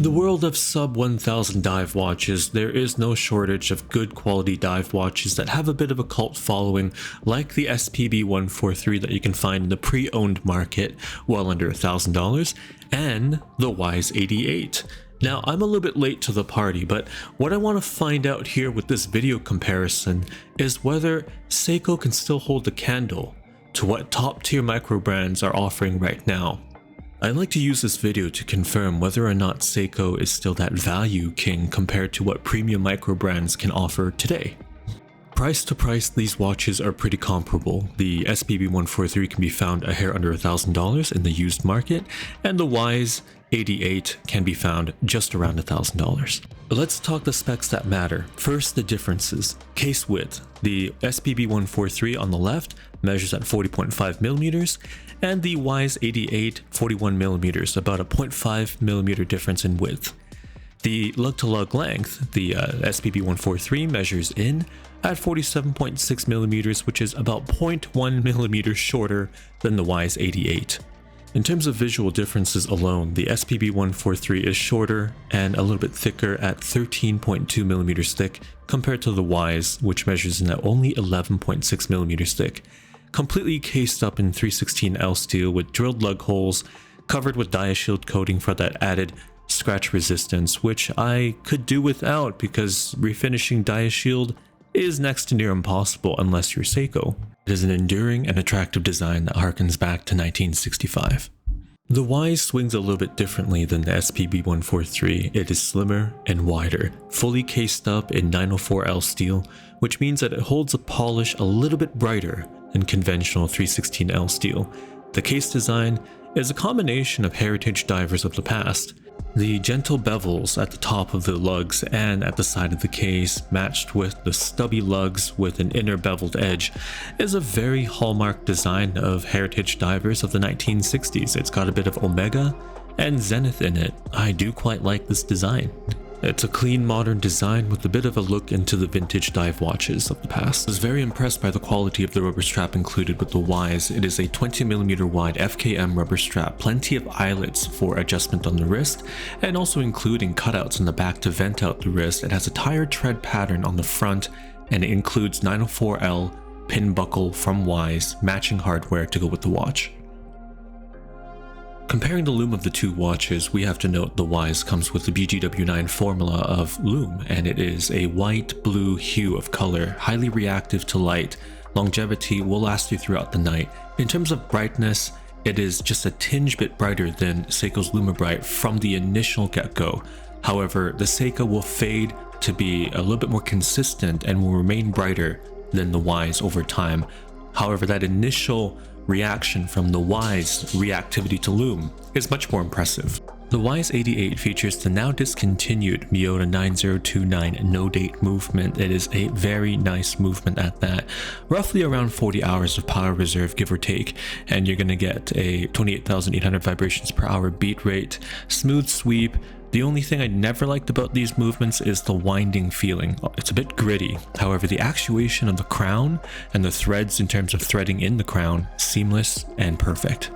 In the world of sub 1000 dive watches, there is no shortage of good quality dive watches that have a bit of a cult following, like the SPB143 that you can find in the pre-owned market, well under $1,000, and the Wise AD8. Now, I'm a little bit late to the party, but what I want to find out here with this video comparison is whether Seiko can still hold a candle to what top tier micro brands are offering right now. I'd like to use this video to confirm whether or not Seiko is still that value king compared to what premium micro brands can offer today. Price to price, these watches are pretty comparable. The SPB143 can be found a hair under $1,000 in the used market, and the Wise AD8 can be found just around $1,000. Let's talk the specs that matter. First, the differences. Case width. The SPB143 on the left measures at 40.5 millimeters, and the Wise AD8 41 millimeters, about a 0.5 millimeter difference in width. The lug-to-lug length, the SPB143 measures in at 47.6 millimeters, which is about 0.1 millimeters shorter than the Wise AD8. In terms of visual differences alone, the SPB143 is shorter and a little bit thicker at 13.2 millimeters thick compared to the Wise, which measures in at only 11.6 millimeters thick. Completely cased up in 316L steel with drilled lug holes, covered with DiaShield coating for that added scratch resistance, which I could do without because refinishing DiaShield is next to near impossible unless you're Seiko. It is an enduring and attractive design that harkens back to 1965. The Wise swings a little bit differently than the SPB143. It is slimmer and wider, fully cased up in 904L steel, which means that it holds a polish a little bit brighter than conventional 316L steel. The case design is a combination of heritage divers of the past. The gentle bevels at the top of the lugs and at the side of the case, matched with the stubby lugs with an inner beveled edge, is a very hallmark design of heritage divers of the 1960s. It's got a bit of Omega and Zenith in it. I do quite like this design. It's a clean modern design with a bit of a look into the vintage dive watches of the past. I was very impressed by the quality of the rubber strap included with the Wise. It is a 20mm wide FKM rubber strap, plenty of eyelets for adjustment on the wrist, and also including cutouts in the back to vent out the wrist. It has a tire tread pattern on the front, and it includes 904L pin buckle from Wise, matching hardware to go with the watch. Comparing the lume of the two watches, we have to note the Wise comes with the BGW9 formula of lume, and it is a white-blue hue of color, highly reactive to light. Longevity will last you throughout the night. In terms of brightness, it is just a tinge bit brighter than Seiko's LumiBrite from the initial get-go. However, the Seiko will fade to be a little bit more consistent and will remain brighter than the Wise over time. However, that initial reaction from the Wise reactivity to lume is much more impressive. The Wise AD8 features the now discontinued Miyota 9029 no-date movement. It is a very nice movement at that, roughly around 40 hours of power reserve, give or take, and you're going to get a 28,800 vibrations per hour beat rate, smooth sweep. The only thing I never liked about these movements is the winding feeling. It's a bit gritty. However, the actuation of the crown and the threads in terms of threading in the crown, seamless and perfect.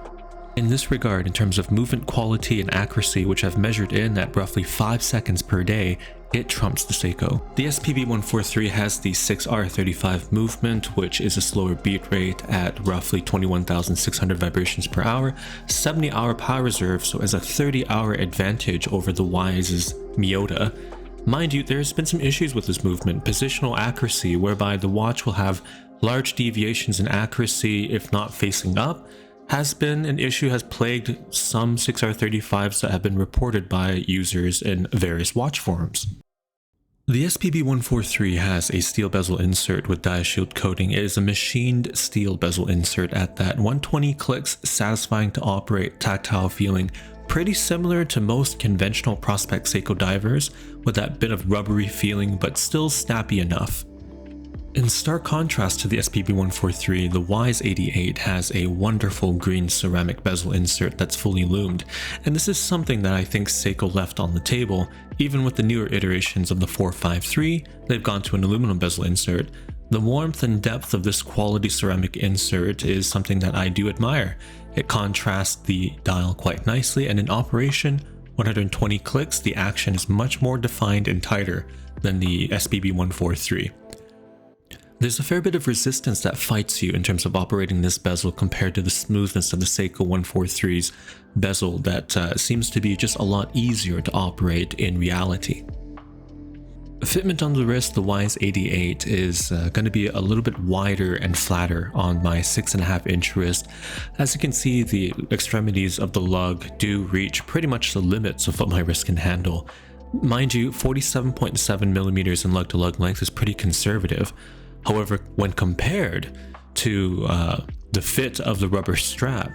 In this regard, in terms of movement quality and accuracy, which I've measured in at roughly 5 seconds per day, it trumps the Seiko. The SPB143 has the 6R35 movement, which is a slower beat rate at roughly 21,600 vibrations per hour, 70-hour power reserve, so as a 30-hour advantage over the Wise's Miyota. Mind you, there's been some issues with this movement, positional accuracy, whereby the watch will have large deviations in accuracy if not facing up, has been an issue, has plagued some 6R35s that have been reported by users in various watch forums. The SPB143 has a steel bezel insert with DiaShield coating. It is a machined steel bezel insert at that. 120 clicks, satisfying to operate, tactile feeling, pretty similar to most conventional Prospect Seiko divers, with that bit of rubbery feeling but still snappy enough. In stark contrast to the SPB143, the Wise AD8 has a wonderful green ceramic bezel insert that's fully lumed, and this is something that I think Seiko left on the table. Even with the newer iterations of the 453, they've gone to an aluminum bezel insert. The warmth and depth of this quality ceramic insert is something that I do admire. It contrasts the dial quite nicely, and in operation, 120 clicks, the action is much more defined and tighter than the SPB143. There's a fair bit of resistance that fights you in terms of operating this bezel compared to the smoothness of the Seiko 143's bezel that seems to be just a lot easier to operate in reality. Fitment on the wrist, the Wise AD8 is going to be a little bit wider and flatter on my 6.5-inch wrist. As you can see, the extremities of the lug do reach pretty much the limits of what my wrist can handle. Mind you, 47.7 millimeters in lug-to-lug length is pretty conservative. However, when compared to the fit of the rubber strap,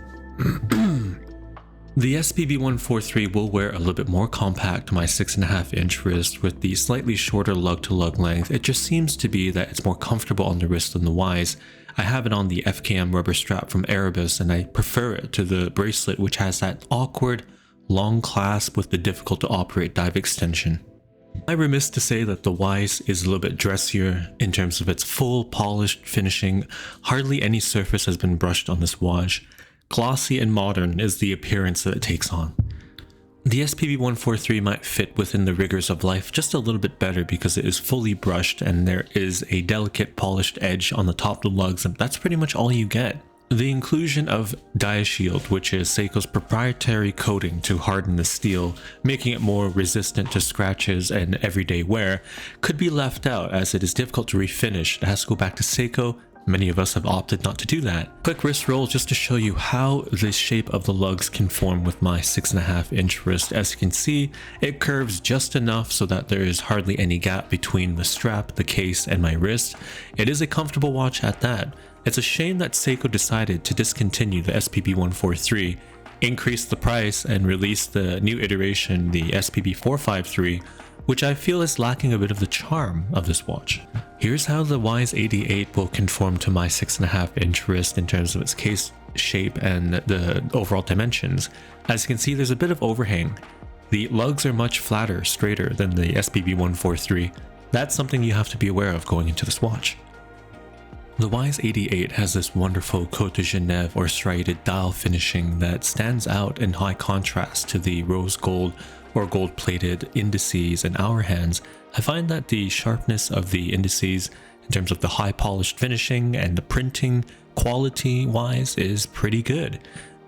the SPB143 will wear a little bit more compact to my 6.5-inch wrist with the slightly shorter lug-to-lug length. It just seems to be that it's more comfortable on the wrist than the Wise. I have it on the FKM rubber strap from Erebus, and I prefer it to the bracelet, which has that awkward long clasp with the difficult to operate dive extension. I'm remiss to say that the Wise is a little bit dressier in terms of its full polished finishing. Hardly any surface has been brushed on this watch. Glossy and modern is the appearance that it takes on. The SPB143 might fit within the rigors of life just a little bit better because it is fully brushed and there is a delicate polished edge on the top of the lugs, and that's pretty much all you get. The inclusion of DiaShield, which is Seiko's proprietary coating to harden the steel, making it more resistant to scratches and everyday wear, could be left out as it is difficult to refinish. It has to go back to Seiko. Many of us have opted not to do that. Quick wrist roll just to show you how the shape of the lugs conform with my 6.5-inch wrist. As you can see, it curves just enough so that there is hardly any gap between the strap, the case, and my wrist. It is a comfortable watch at that. It's a shame that Seiko decided to discontinue the SPB143, increase the price, and release the new iteration, the SPB453, which I feel is lacking a bit of the charm of this watch. Here's how the Wise AD8 will conform to my 6.5-inch wrist in terms of its case shape and the overall dimensions. As you can see, there's a bit of overhang. The lugs are much flatter, straighter than the SPB143. That's something you have to be aware of going into this watch. The Wise AD8 has this wonderful Côte de Genève or striated dial finishing that stands out in high contrast to the rose gold or gold-plated indices and hour hands. I find that the sharpness of the indices in terms of the high polished finishing and the printing quality-wise is pretty good.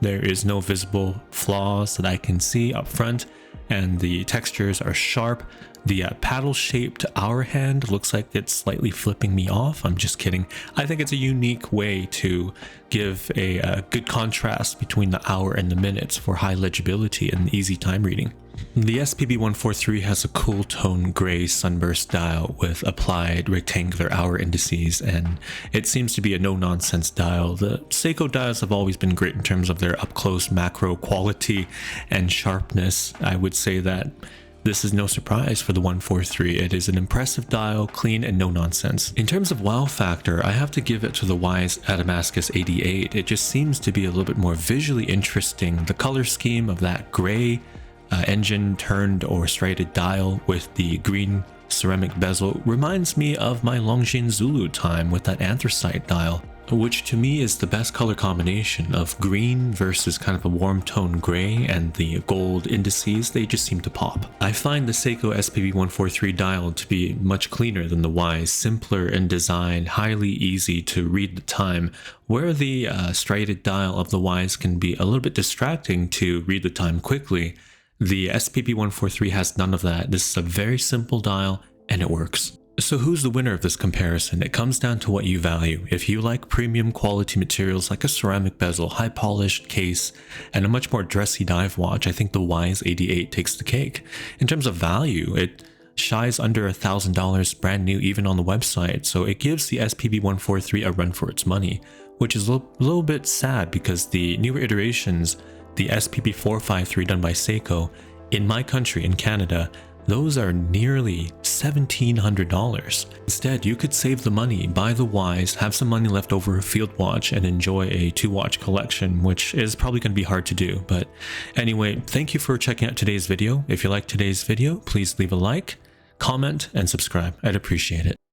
There is no visible flaws that I can see up front, and the textures are sharp. The paddle-shaped hour hand looks like it's slightly flipping me off. I'm just kidding. I think it's a unique way to give a good contrast between the hour and the minutes for high legibility and easy time reading. The SPB143 has a cool tone gray sunburst dial with applied rectangular hour indices, and it seems to be a no-nonsense dial. The Seiko dials have always been great in terms of their up-close macro quality and sharpness. I would say that this is no surprise for the 143. It is an impressive dial, clean and no nonsense. In terms of wow factor, I have to give it to the Wise Adamascus AD8. It just seems to be a little bit more visually interesting. The color scheme of that gray engine turned or striated dial with the green ceramic bezel reminds me of my Longines Zulu time with that anthracite dial, which to me is the best color combination of green versus kind of a warm tone gray, and the gold indices, they just seem to pop. I find the Seiko SPB143 dial to be much cleaner than the Wise, simpler in design, highly easy to read the time, where the striated dial of the Wise can be a little bit distracting to read the time quickly. The SPB143 has none of that. This is a very simple dial and it works. So who's the winner of this comparison? It comes down to what you value. If you like premium quality materials like a ceramic bezel, high polished case, and a much more dressy dive watch, I think the Wise AD8 takes the cake. In terms of value, it shies under $1,000 brand new even on the website, so it gives the SPB143 a run for its money, which is a little bit sad because the newer iterations, the SPB453 done by Seiko, in my country, in Canada, those are nearly $1,700. Instead, you could save the money, buy the Wise, have some money left over a field watch, and enjoy a 2-watch collection, which is probably going to be hard to do. But anyway, thank you for checking out today's video. If you liked today's video, please leave a like, comment, and subscribe. I'd appreciate it.